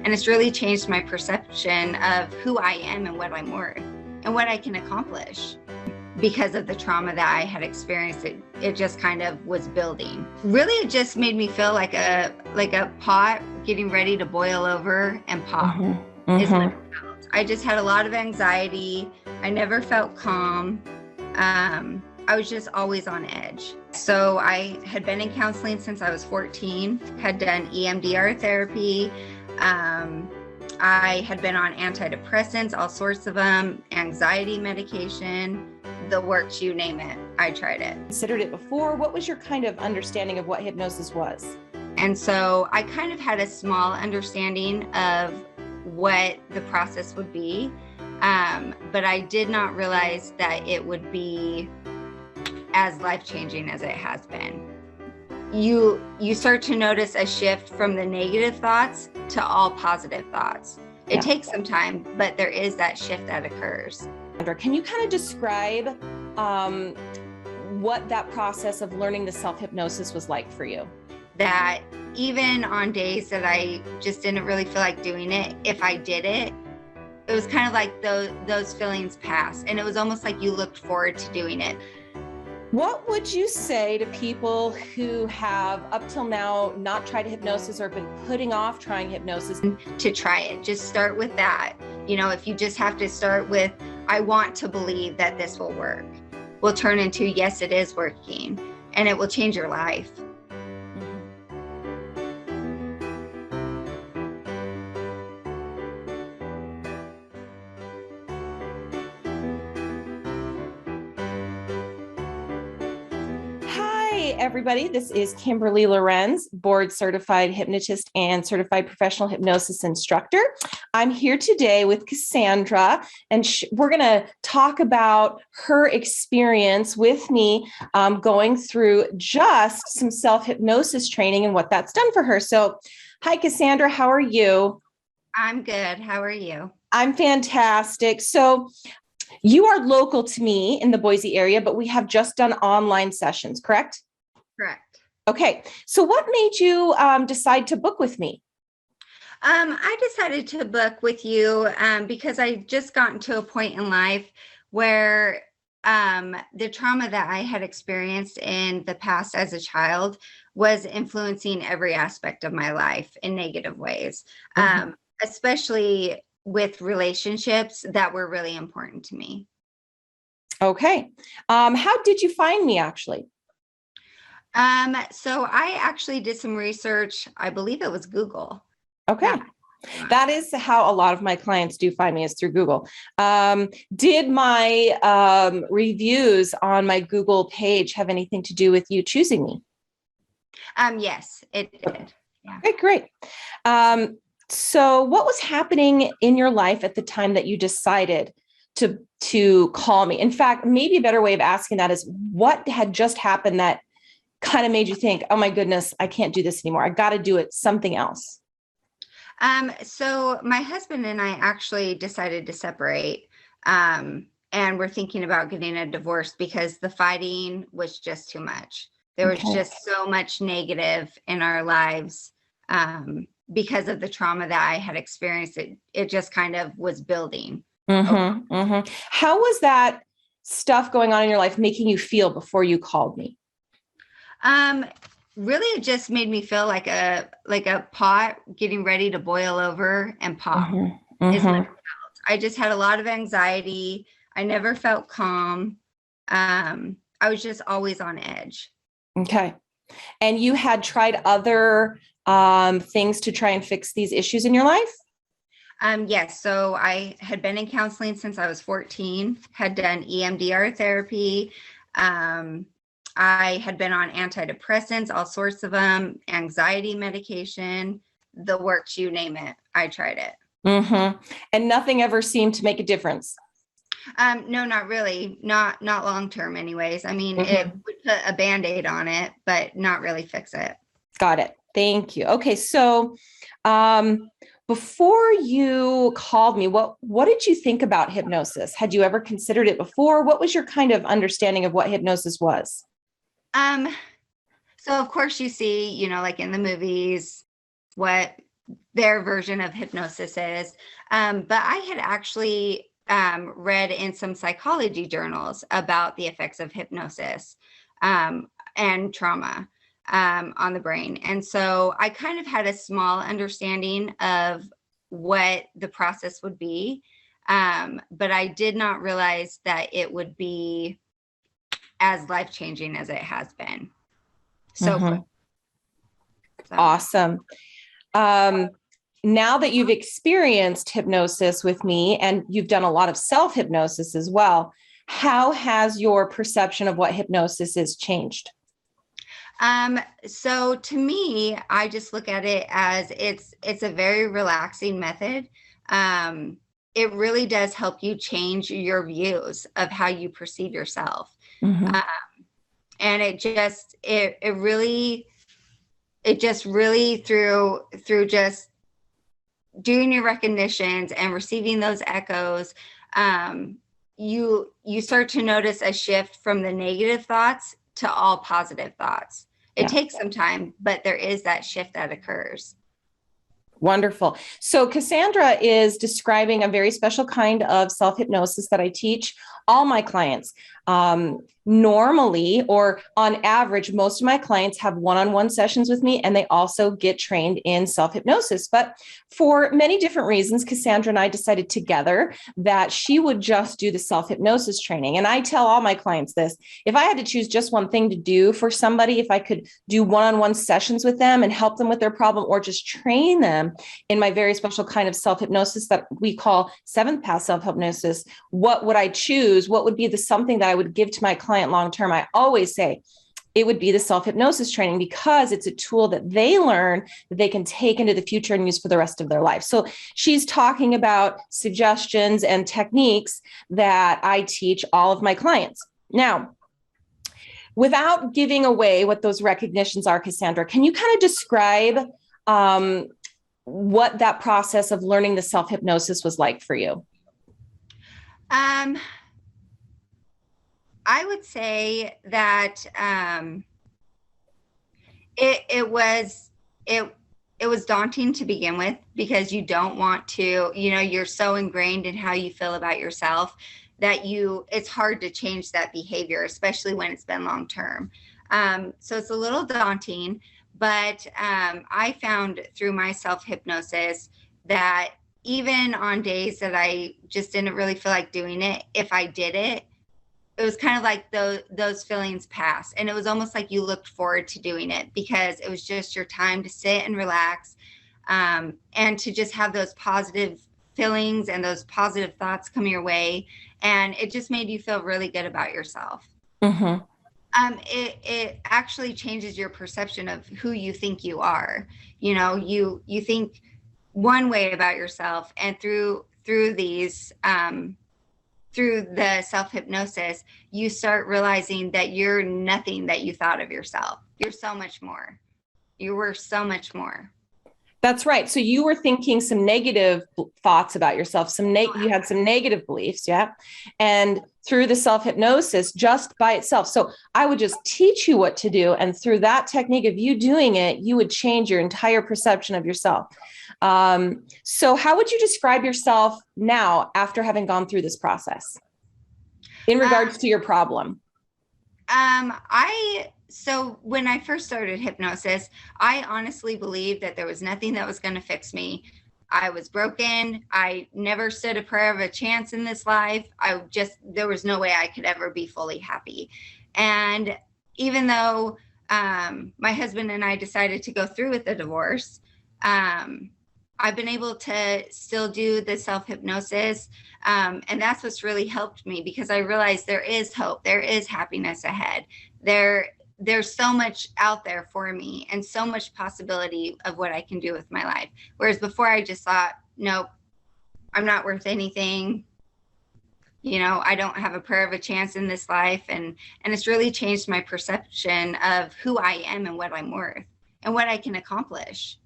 And it's really changed my perception of who I am and what I'm worth and what I can accomplish. Because of the trauma that I had experienced, it just kind of was building. Really, it just made me feel like a pot getting ready to boil over and pop. Is what it felt. I just had a lot of anxiety. I never felt calm. I was just always on edge. So I had been in counseling since I was 14, had done EMDR therapy. I had been on antidepressants, all sorts of them, anxiety medication, the works, you name it. I tried it. Considered it before. What was your kind of understanding of what hypnosis was? And so I kind of had a small understanding of what the process would be, but I did not realize that it would be as life-changing as it has been. You start to notice a shift from the negative thoughts to all positive thoughts. It takes some time, but there is that shift that occurs. Can you kind of describe what that process of learning the self-hypnosis was like for you? That even on days that I just didn't really feel like doing it, if I did it, it was kind of like those feelings passed, and it was almost like you looked forward to doing it. What would you say to people who have up till now not tried hypnosis or been putting off trying hypnosis? To try it, just start with that. You know, if you just have to start with, I want to believe that this will work, will turn into, yes, it is working, and it will change your life. Everybody, this is Kimberly Lorenz, board certified hypnotist and certified professional hypnosis instructor. I'm here today with Cassandra, and we're going to talk about her experience with me going through just some self-hypnosis training and what that's done for her. So, hi, Cassandra, how are you? I'm good. How are you? I'm fantastic. So, you are local to me in the Boise area, but we have just done online sessions, correct? Correct. Okay. So what made you decide to book with me? I decided to book with you because I just gotten to a point in life where the trauma that I had experienced in the past as a child was influencing every aspect of my life in negative ways, especially with relationships that were really important to me. Okay. How did you find me actually? So I actually did some research. I believe it was Google. Okay. That is how a lot of my clients do find me, is through Google. Did my reviews on my Google page have anything to do with you choosing me? Yes, it did. Yeah. Okay, great. So what was happening in your life at the time that you decided to call me? In fact, maybe a better way of asking that is, what had just happened that kind of made you think, oh my goodness, I can't do this anymore. I got to do it something else. So my husband and I actually decided to separate, and we're thinking about getting a divorce because the fighting was just too much. There was just so much negative in our lives, because of the trauma that I had experienced. It just kind of was building. How was that stuff going on in your life making you feel before you called me? Really, it just made me feel like a pot getting ready to boil over and pop. Is what it felt. I just had a lot of anxiety. I never felt calm. I was just always on edge. Okay. And you had tried other things to try and fix these issues in your life? Yes. So I had been in counseling since I was 14, had done EMDR therapy. I had been on antidepressants, all sorts of them, anxiety medication, the works, you name it. I tried it. And nothing ever seemed to make a difference? No, not really. Not long-term anyways. I mean, it would put a Band-Aid on it, but not really fix it. Got it. Thank you. Okay. So, before you called me, what did you think about hypnosis? Had you ever considered it before? What was your kind of understanding of what hypnosis was? So of course you see, like in the movies, what their version of hypnosis is. But I had actually read in some psychology journals about the effects of hypnosis and trauma on the brain. And so I kind of had a small understanding of what the process would be. But I did not realize that it would be as life-changing as it has been. So awesome. Now that you've experienced hypnosis with me and you've done a lot of self-hypnosis as well, how has your perception of what hypnosis is changed? So to me, I just look at it as it's a very relaxing method. It really does help you change your views of how you perceive yourself. And it just really through just doing your recognitions and receiving those echoes, you start to notice a shift from the negative thoughts to all positive thoughts. It takes some time, but there is that shift that occurs. Wonderful. So Cassandra is describing a very special kind of self-hypnosis that I teach all my clients. Normally, or on average, most of my clients have one-on-one sessions with me, and they also get trained in self-hypnosis. But for many different reasons, Cassandra and I decided together that she would just do the self-hypnosis training. And I tell all my clients this: if I had to choose just one thing to do for somebody, if I could do one-on-one sessions with them and help them with their problem, or just train them in my very special kind of self-hypnosis that we call seventh path self-hypnosis, what would I choose? What would be the something that I would give to my client long-term? I always say it would be the self-hypnosis training, because it's a tool that they learn that they can take into the future and use for the rest of their life. So she's talking about suggestions and techniques that I teach all of my clients. Now, without giving away what those recognitions are, Cassandra, can you kind of describe what that process of learning the self-hypnosis was like for you? I would say that it was daunting to begin with, because you don't want to, you're so ingrained in how you feel about yourself that it's hard to change that behavior, especially when it's been long term. So it's a little daunting, but I found through my self-hypnosis that even on days that I just didn't really feel like doing it, if I did it, it was kind of like those feelings pass. And it was almost like you looked forward to doing it, because it was just your time to sit and relax, and to just have those positive feelings and those positive thoughts come your way. And it just made you feel really good about yourself. It actually changes your perception of who you think you are. You think one way about yourself, and through these through the self-hypnosis, you start realizing that you're nothing that you thought of yourself. You're so much more. You were so much more. That's right. So you were thinking some negative thoughts about yourself. You had some negative beliefs. Yeah. And through the self-hypnosis, just by itself. So I would just teach you what to do. And through that technique of you doing it, you would change your entire perception of yourself. So how would you describe yourself now after having gone through this process in regards to your problem? So when I first started hypnosis, I honestly believed that there was nothing that was going to fix me. I was broken. I never stood a prayer of a chance in this life. There was no way I could ever be fully happy. And even though my husband and I decided to go through with the divorce, I've been able to still do the self-hypnosis. And that's what's really helped me, because I realized there is hope. There is happiness ahead. There's so much out there for me, and so much possibility of what I can do with my life. Whereas before, I just thought, nope, I'm not worth anything. I don't have a prayer of a chance in this life. And it's really changed my perception of who I am and what I'm worth and what I can accomplish.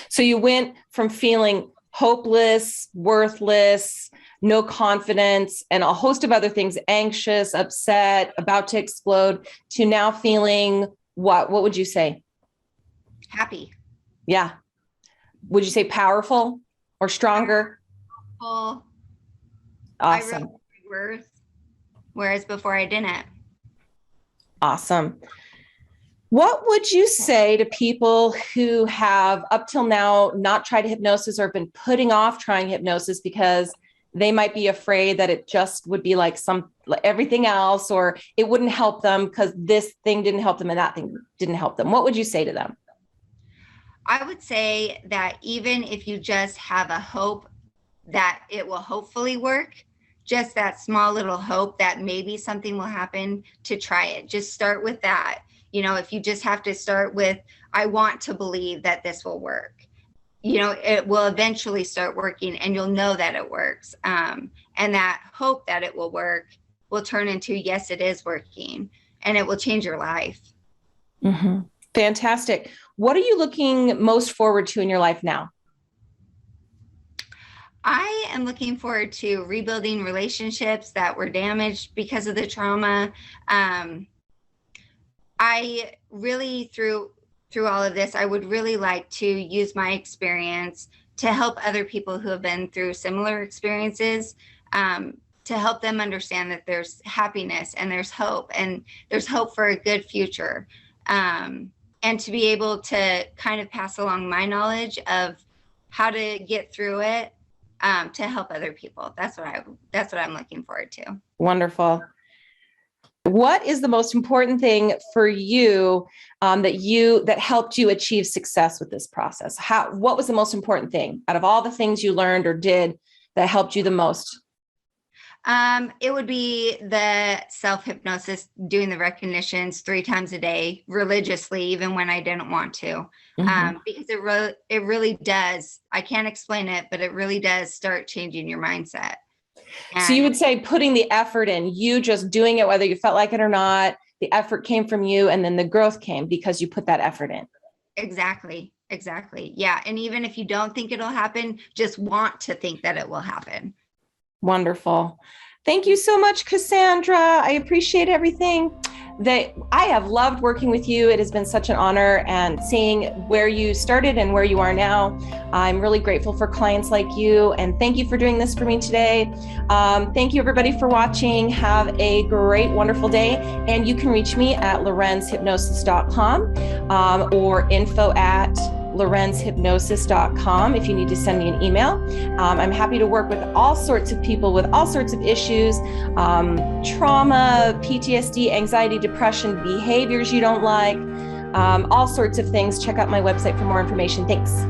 So you went from feeling hopeless, worthless, no confidence, and a host of other things, anxious, upset, about to explode, to now feeling what would you say? Happy. Yeah. would you say powerful or stronger? Well, Awesome. I realized my worth, whereas before I didn't. Awesome. What would you say to people who have up till now not tried hypnosis or been putting off trying hypnosis because they might be afraid that it just would be like everything else, or it wouldn't help them because this thing didn't help them and that thing didn't help them? What would you say to them? I would say that even if you just have a hope that it will hopefully work, just that small little hope that maybe something will happen, to try it. Just start with that. If you just have to start with, I want to believe that this will work, it will eventually start working and you'll know that it works. And that hope that it will work will turn into, yes, it is working, and it will change your life. Mm-hmm. Fantastic. What are you looking most forward to in your life now? I am looking forward to rebuilding relationships that were damaged because of the trauma. I really, through all of this, I would really like to use my experience to help other people who have been through similar experiences, to help them understand that there's happiness and there's hope for a good future. And to be able to kind of pass along my knowledge of how to get through it, to help other people. That's what I'm looking forward to. Wonderful. What is the most important thing for you that helped you achieve success with this process? What was the most important thing out of all the things you learned or did that helped you the most? It would be the self-hypnosis, doing the recognitions 3 times a day religiously, even when I didn't want to, because it really does. I can't explain it, but it really does start changing your mindset. So you would say putting the effort in, you just doing it, whether you felt like it or not, the effort came from you, and then the growth came because you put that effort in. Exactly. Yeah. And even if you don't think it'll happen, just want to think that it will happen. Wonderful. Thank you so much, Cassandra. I appreciate everything. I have loved working with you. It has been such an honor, and seeing where you started and where you are now. I'm really grateful for clients like you, and thank you for doing this for me today. Thank you, everybody, for watching. Have a great, wonderful day. And you can reach me at lorenzhypnosis.com or info@lorenzhypnosis.com if you need to send me an email. I'm happy to work with all sorts of people with all sorts of issues, trauma, PTSD, anxiety, depression, behaviors you don't like, all sorts of things. Check out my website for more information. Thanks.